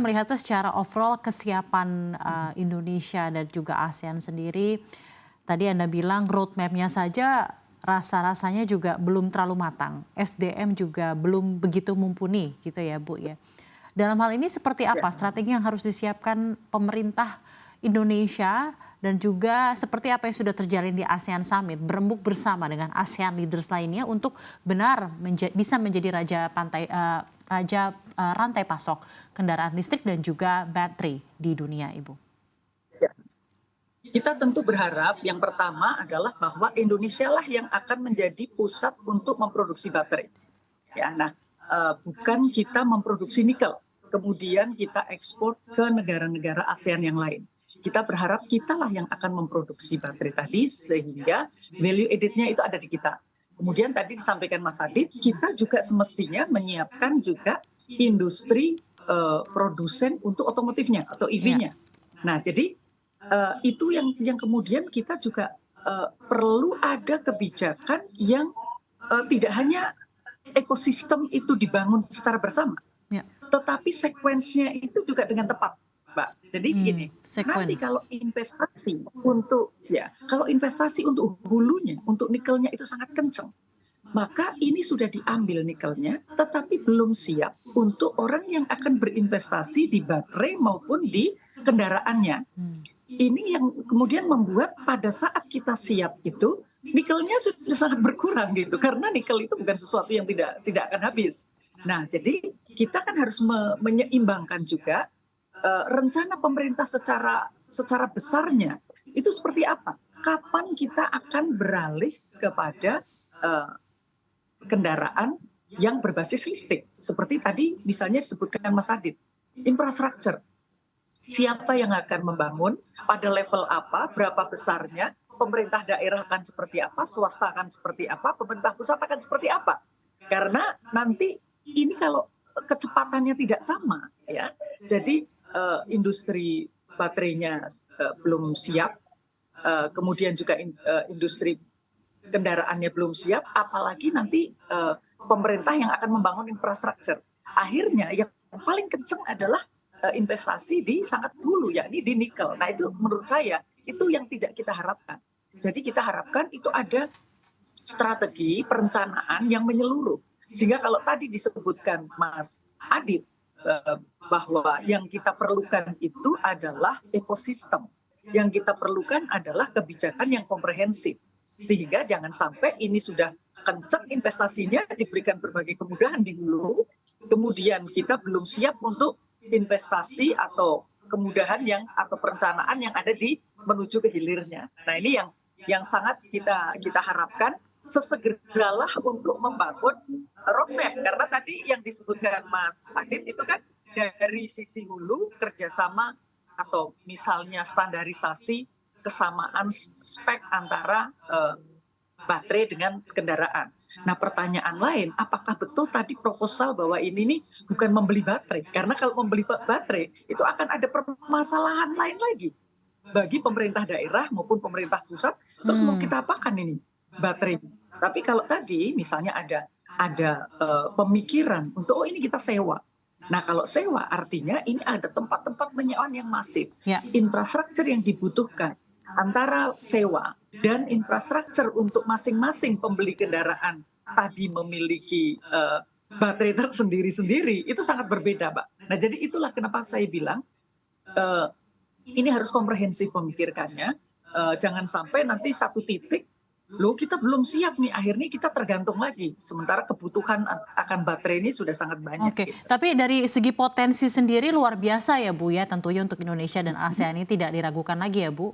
melihatnya secara overall kesiapan Indonesia dan juga ASEAN sendiri, tadi Anda bilang roadmap-nya saja rasa-rasanya juga belum terlalu matang. SDM juga belum begitu mumpuni gitu ya Bu ya. Dalam hal ini seperti Ya, apa strategi yang harus disiapkan pemerintah Indonesia dan juga seperti apa yang sudah terjalin di ASEAN Summit, berembuk bersama dengan ASEAN leaders lainnya untuk benar bisa menjadi rantai pasok kendaraan listrik dan juga baterai di dunia, Ibu. ya. Kita tentu berharap yang pertama adalah bahwa Indonesia lah yang akan menjadi pusat untuk memproduksi baterai. Ya, nah, bukan kita memproduksi nikel, kemudian kita ekspor ke negara-negara ASEAN yang lain. Kita berharap kitalah yang akan memproduksi baterai tadi sehingga value added-nya itu ada di kita. Kemudian tadi disampaikan Mas Adit, kita juga semestinya menyiapkan juga industri produsen untuk otomotifnya atau Ya, EV-nya. Nah, jadi itu yang kemudian kita juga perlu ada kebijakan yang tidak hanya ekosistem itu dibangun secara bersama, ya. tetapi sekuensnya itu juga dengan tepat, Mbak. Jadi gini, nanti Sequence. kalau investasi untuk hulunya, untuk nikelnya itu sangat kenceng, maka ini sudah diambil nikelnya, tetapi belum siap untuk orang yang akan berinvestasi di baterai maupun di kendaraannya. Ini yang kemudian membuat pada saat kita siap itu nikelnya sudah sangat berkurang gitu, karena nikel itu bukan sesuatu yang tidak akan habis. Nah, jadi kita kan harus menyeimbangkan juga rencana pemerintah secara besarnya itu seperti apa. Kapan kita akan beralih kepada kendaraan yang berbasis listrik, seperti tadi misalnya disebutkan Mas Adit, infrastruktur. Siapa yang akan membangun, pada level apa, berapa besarnya, pemerintah daerah akan seperti apa, swasta akan seperti apa, pemerintah pusat akan seperti apa. Karena nanti ini kalau kecepatannya tidak sama, ya, jadi industri baterainya belum siap, kemudian juga industri kendaraannya belum siap, apalagi nanti pemerintah yang akan membangun infrastruktur. Akhirnya yang paling kenceng adalah investasi di sangat hulu, yakni di nikel. Nah, itu menurut saya itu yang tidak kita harapkan. Jadi kita harapkan itu ada strategi perencanaan yang menyeluruh. Sehingga kalau tadi disebutkan Mas Adit bahwa yang kita perlukan itu adalah ekosistem. Yang kita perlukan adalah kebijakan yang komprehensif. Sehingga jangan sampai ini sudah kencang investasinya, diberikan berbagai kemudahan di hulu, kemudian kita belum siap untuk investasi atau kemudahan atau perencanaan yang ada di menuju ke hilirnya. Nah, ini yang sangat kita harapkan sesegeralah untuk membangun roadmap, karena tadi yang disebutkan Mas Adit itu kan dari sisi hulu kerjasama atau misalnya standarisasi kesamaan spek antara baterai dengan kendaraan. Nah, pertanyaan lain, apakah betul tadi proposal bahwa ini nih bukan membeli baterai? Karena kalau membeli baterai itu akan ada permasalahan lain lagi bagi pemerintah daerah maupun pemerintah pusat. Terus mau kita apakan ini baterai? Tapi kalau tadi misalnya ada pemikiran untuk ini kita sewa. Nah, kalau sewa artinya ini ada tempat-tempat penyewaan yang masif, Ya. infrastruktur yang dibutuhkan antara sewa dan infrastruktur untuk masing-masing pembeli kendaraan tadi memiliki baterai tersendiri-sendiri, itu sangat berbeda, Mbak. Nah, jadi itulah kenapa saya bilang ini harus komprehensif memikirkannya. Jangan sampai nanti satu titik, loh kita belum siap nih, akhirnya kita tergantung lagi. Sementara kebutuhan akan baterai ini sudah sangat banyak. Oke, Gitu. tapi dari segi potensi sendiri luar biasa ya Bu ya, tentunya untuk Indonesia dan ASEAN ini tidak diragukan lagi ya Bu.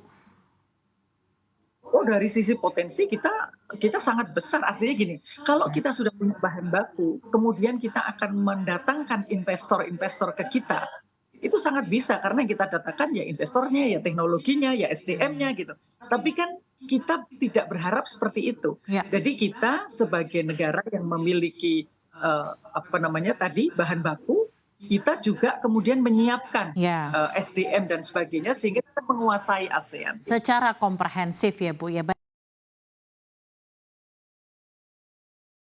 Oh, dari sisi potensi kita sangat besar. Artinya gini, kalau kita sudah punya bahan baku, kemudian kita akan mendatangkan investor-investor ke kita, itu sangat bisa karena kita datangkan ya investornya, ya teknologinya, ya SDM-nya gitu. Tapi kan kita tidak berharap seperti itu. Ya. Jadi kita sebagai negara yang memiliki bahan baku, kita juga kemudian menyiapkan Ya. SDM dan sebagainya sehingga kita menguasai ASEAN. Secara komprehensif ya Bu ya.